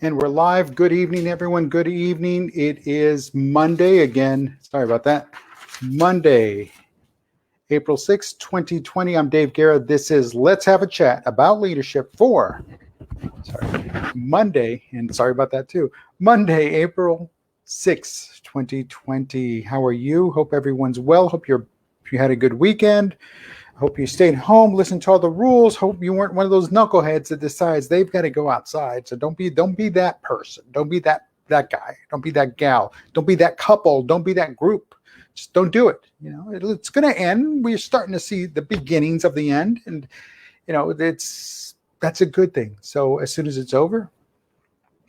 And we're live. Good evening, everyone. Good evening. It is Monday again. Sorry about that. Monday, April 6th, 2020. I'm Dave Guerra. This is Let's Have a Chat about leadership for Monday. And sorry about that too. Monday, April 6th, 2020. How are you? Hope everyone's well. Hope you had a good weekend. Hope you stayed home, listened to all the rules. Hope you weren't one of those knuckleheads that decides they've got to go outside. So don't be that person. Don't be that guy. Don't be that gal. Don't be that couple. Don't be that group. Just don't do it. You know, it's going to end. We're starting to see the beginnings of the end, and you know that's a good thing. So as soon as it's over,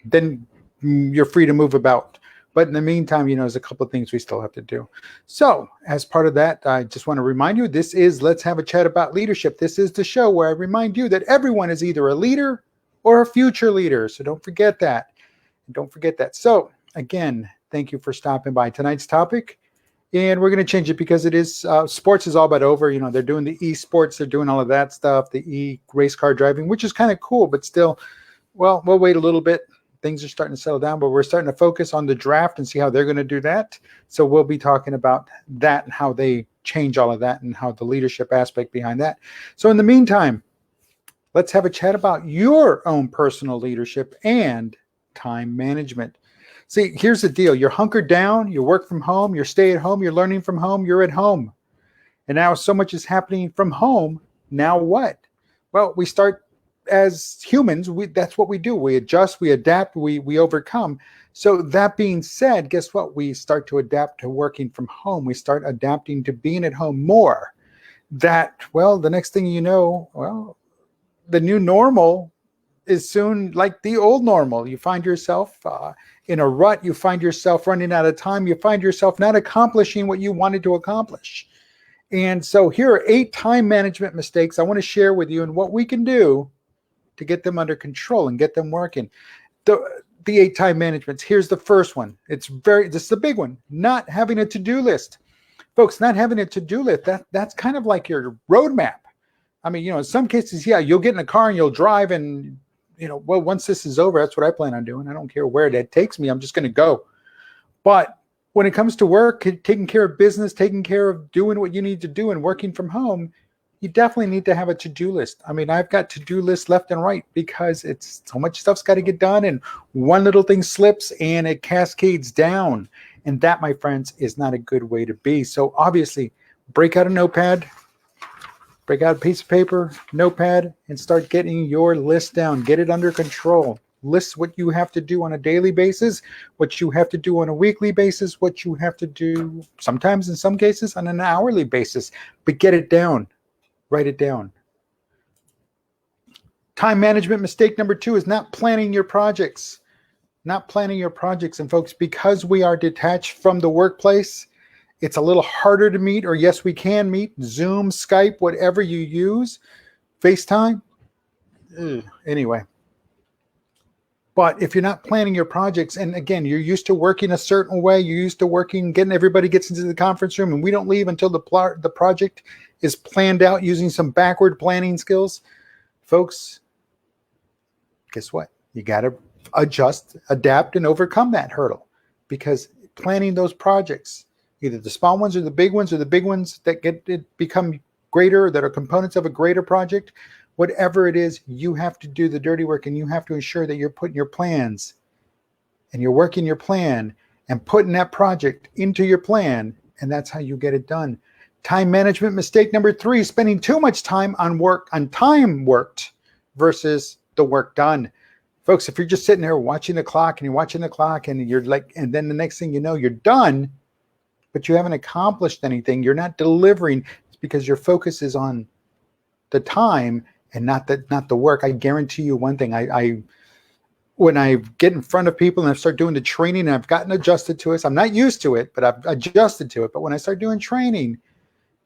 then you're free to move about. But in the meantime, you know, there's a couple of things we still have to do. So as part of that, I just want to remind you, this is Let's Have a Chat about Leadership. This is the show where I remind you that everyone is either a leader or a future leader. So don't forget that. Don't forget that. So again, thank you for stopping by. Tonight's topic, and we're going to change it because it is, sports is all but over. You know, they're doing the e-sports. They're doing all of that stuff, the e-race car driving, which is kind of cool, but still, well, we'll wait a little bit. Things are starting to settle down, but we're starting to focus on the draft and see how they're going to do that. So we'll be talking about that and how they change all of that and how the leadership aspect behind that. So in the meantime, let's have a chat about your own personal leadership and time management. See, here's the deal. You're hunkered down, you work from home, you stay at home, you're learning from home, you're at home. And now so much is happening from home. Now what? Well, we start as humans, that's what we do. We adjust, we adapt, we overcome. So that being said, guess what? We start to adapt to working from home. We start adapting to being at home more. That, well, the next thing you know, well, the new normal is soon like the old normal. You find yourself in a rut. You find yourself running out of time. You find yourself not accomplishing what you wanted to accomplish. And so here are 8 time management mistakes I want to share with you and what we can do to get them under control and get them working. The 8 time managements. Here's the first one. This is the big one. Not having a to-do list. Folks, not having a to-do list, that's kind of like your roadmap. I mean, you know, in some cases, yeah, you'll get in a car and you'll drive and, you know, well, once this is over, that's what I plan on doing. I don't care where that takes me. I'm just going to go. But when it comes to work, taking care of business, taking care of doing what you need to do and working from home, you definitely need to have a to-do list. I mean, I've got to-do lists left and right because it's so much stuff's got to get done, and one little thing slips and it cascades down. And that, my friends, is not a good way to be. So obviously, break out a notepad, break out a piece of paper, notepad, and start getting your list down. Get it under control. List what you have to do on a daily basis, what you have to do on a weekly basis, what you have to do sometimes, in some cases, on an hourly basis. But get it down. Write it down. Time management mistake number 2 is not planning your projects. Not planning your projects. And folks, because we are detached from the workplace, it's a little harder to meet, or yes, we can meet. Zoom, Skype, whatever you use. FaceTime. Anyway. But if you're not planning your projects, and again, you're used to working a certain way, you're used to working, everybody gets into the conference room, and we don't leave until the project is planned out using some backward planning skills. Folks, guess what? You got to adjust, adapt, and overcome that hurdle, because planning those projects, either the small ones or the big ones that become greater, that are components of a greater project, whatever it is, you have to do the dirty work, and you have to ensure that you're putting your plans and you're working your plan and putting that project into your plan. And that's how you get it done. Time management mistake number 3, spending too much time on time worked versus the work done. Folks, if you're just sitting there watching the clock and you're like, and then the next thing you know, you're done, but you haven't accomplished anything, you're not delivering, it's because your focus is on the time and not the work. I guarantee you one thing. When I get in front of people and I start doing the training, and I've gotten adjusted to it. I'm not used to it, but I've adjusted to it. But when I start doing training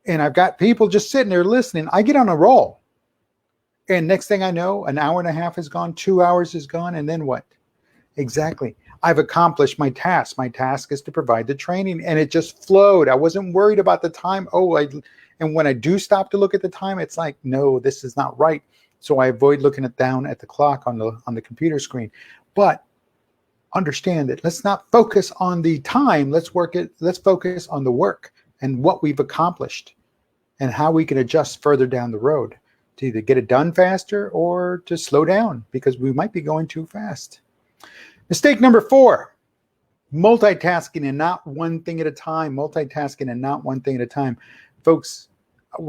and I've got people just sitting there listening, I get on a roll. And next thing I know, an hour and a half is gone, 2 hours is gone, and then what? Exactly. I've accomplished my task. My task is to provide the training, and it just flowed. I wasn't worried about the time. And when I do stop to look at the time, it's like, no, this is not right. So I avoid looking down at the clock on the computer screen. But understand that let's not focus on the time. Let's focus on the work and what we've accomplished and how we can adjust further down the road to either get it done faster or to slow down because we might be going too fast. Mistake number 4, multitasking and not one thing at a time. Multitasking and not one thing at a time. Folks,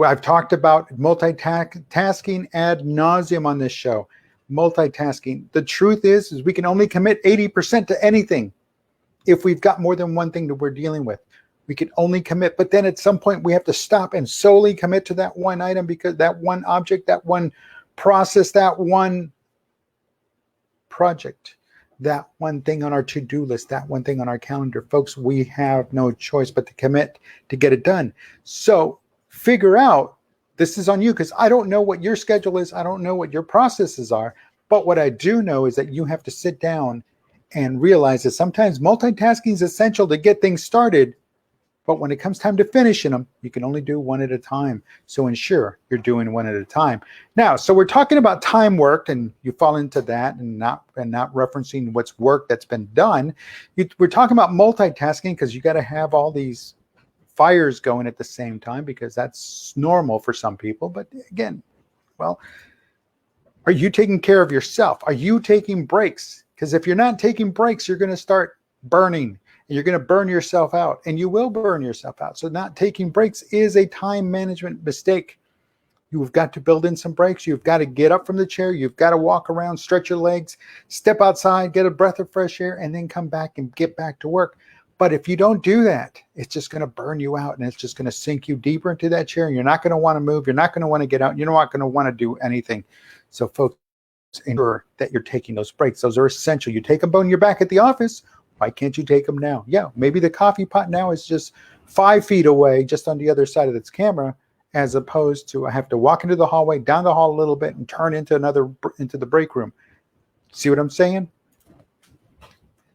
I've talked about multitasking ad nauseum on this show. Multitasking. The truth is we can only commit 80% to anything if we've got more than one thing that we're dealing with. We can only commit, but then at some point we have to stop and solely commit to that one item because that one object, that one process, that one project, that one thing on our to-do list, that one thing on our calendar. Folks, we have no choice but to commit to get it done. So figure out, this is on you because I don't know what your schedule is. I don't know what your processes are. But what I do know is that you have to sit down and realize that sometimes multitasking is essential to get things started. But when it comes time to finishing them, you can only do one at a time. So ensure you're doing one at a time. Now, so we're talking about time work, and you fall into that and not referencing what's work that's been done. We're talking about multitasking because you got to have all these fires going at the same time because that's normal for some people. But again, well, are you taking care of yourself? Are you taking breaks? Because if you're not taking breaks, you're going to start burning. You're going to burn yourself out, and you will burn yourself out. So not taking breaks is a time management mistake. You've got to build in some breaks. You've got to get up from the chair. You've got to walk around, stretch your legs, step outside, get a breath of fresh air, and then come back and get back to work. But if you don't do that, it's just going to burn you out, and it's just going to sink you deeper into that chair. And you're not going to want to move. You're not going to want to get out. You're not going to want to do anything. So folks, ensure that you're taking those breaks. Those are essential. You take them when you're back at the office. Why can't you take them now? Yeah, maybe the coffee pot now is just 5 feet away, just on the other side of this camera, as opposed to I have to walk into the hallway, down the hall a little bit, and turn into the break room. See what I'm saying?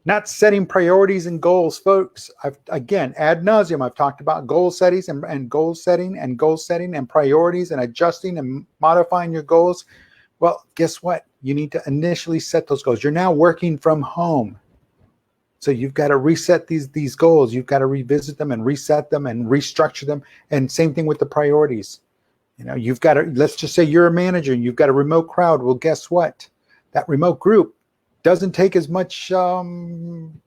Not setting priorities and goals, folks. Again, ad nauseum, I've talked about goal settings and goal setting and priorities and adjusting and modifying your goals. Well, guess what? You need to initially set those goals. You're now working from home. So you've got to reset these goals. You've got to revisit them and reset them and restructure them. And same thing with the priorities. You know, you've got to, let's just say you're a manager and you've got a remote crowd. Well, guess what? That remote group doesn't take as much hand-holding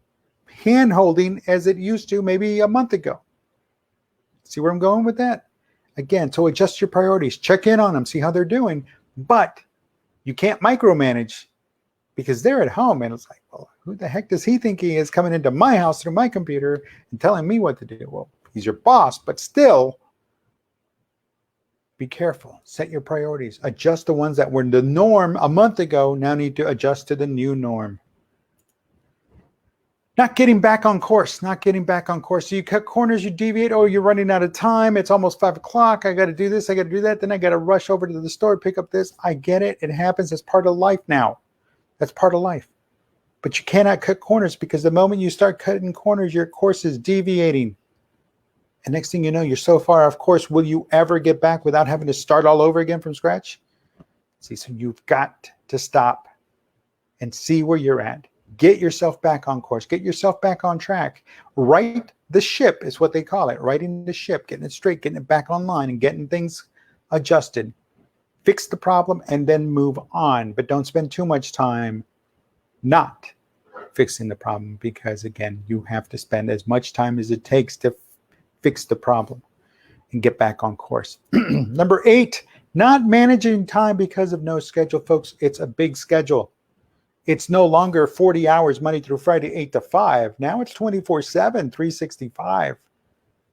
as it used to maybe a month ago. See where I'm going with that? Again, so adjust your priorities. Check in on them. See how they're doing. But you can't micromanage because they're at home and it's like, well, who the heck does he think he is coming into my house through my computer and telling me what to do? Well, he's your boss, but still be careful. Set your priorities. Adjust the ones that were the norm a month ago, now need to adjust to the new norm. Not getting back on course. So you cut corners, you deviate. Oh, you're running out of time. It's almost 5 o'clock. I got to do this. I got to do that. Then I got to rush over to the store, pick up this. I get it. It happens. It's part of life now. That's part of life. But you cannot cut corners because the moment you start cutting corners, your course is deviating. And next thing you know, you're so far off course. Will you ever get back without having to start all over again from scratch? See, so you've got to stop and see where you're at. Get yourself back on course. Get yourself back on track. Right the ship is what they call it. Righting the ship, getting it straight, getting it back online and getting things adjusted. Fix the problem and then move on. But don't spend too much time not fixing the problem because, again, you have to spend as much time as it takes to fix the problem and get back on course. Number 8, not managing time because of no schedule. Folks, it's a big schedule. It's no longer 40 hours Monday through Friday, 8 to 5. Now it's 24/7, 365.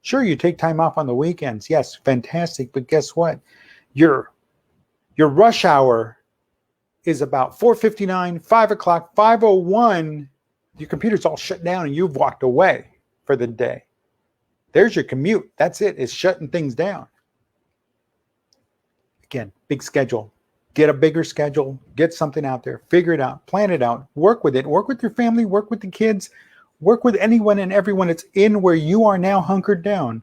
Sure, you take time off on the weekends. Yes, fantastic. But guess what? Your rush hour is about 4:59, 5 o'clock, 5:01. Your computer's all shut down and you've walked away for the day. There's your commute. That's it. It's shutting things down. Again, big schedule. Get a bigger schedule. Get something out there. Figure it out. Plan it out. Work with it. Work with your family. Work with the kids. Work with anyone and everyone that's in where you are now hunkered down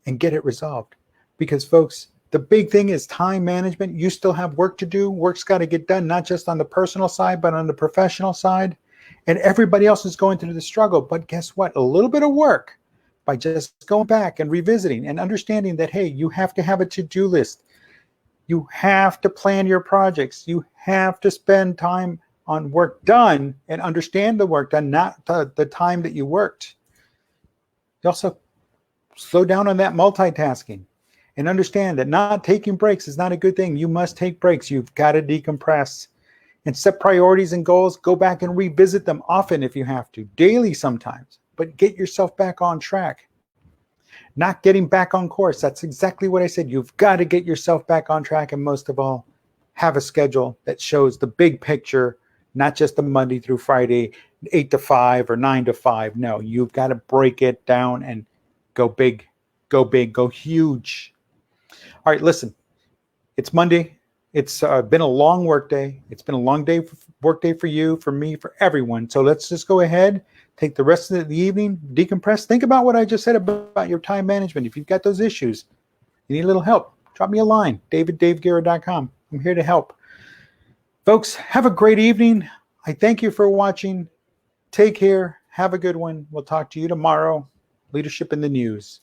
and get it resolved. Because, folks, the big thing is time management. You still have work to do. Work's got to get done, not just on the personal side, but on the professional side. And everybody else is going through the struggle. But guess what? A little bit of work by just going back and revisiting and understanding that, hey, you have to have a to-do list. You have to plan your projects. You have to spend time on work done and understand the work done, not the time that you worked. You also slow down on that multitasking and understand that not taking breaks is not a good thing. You must take breaks. You've got to decompress and set priorities and goals. Go back and revisit them often if you have to, daily sometimes, but get yourself back on track. Not getting back on course. That's exactly what I said. You've got to get yourself back on track. And most of all, have a schedule that shows the big picture, not just the Monday through Friday, 8 to 5 or 9 to 5. No, you've got to break it down and go big, go huge. All right, listen, it's Monday. It's been a long work day. It's been a long work day for you, for me, for everyone. So let's just go ahead, take the rest of the evening, decompress. Think about what I just said about your time management. If you've got those issues, you need a little help, drop me a line, daviddaveguerra.com. I'm here to help. Folks, have a great evening. I thank you for watching. Take care. Have a good one. We'll talk to you tomorrow. Leadership in the News.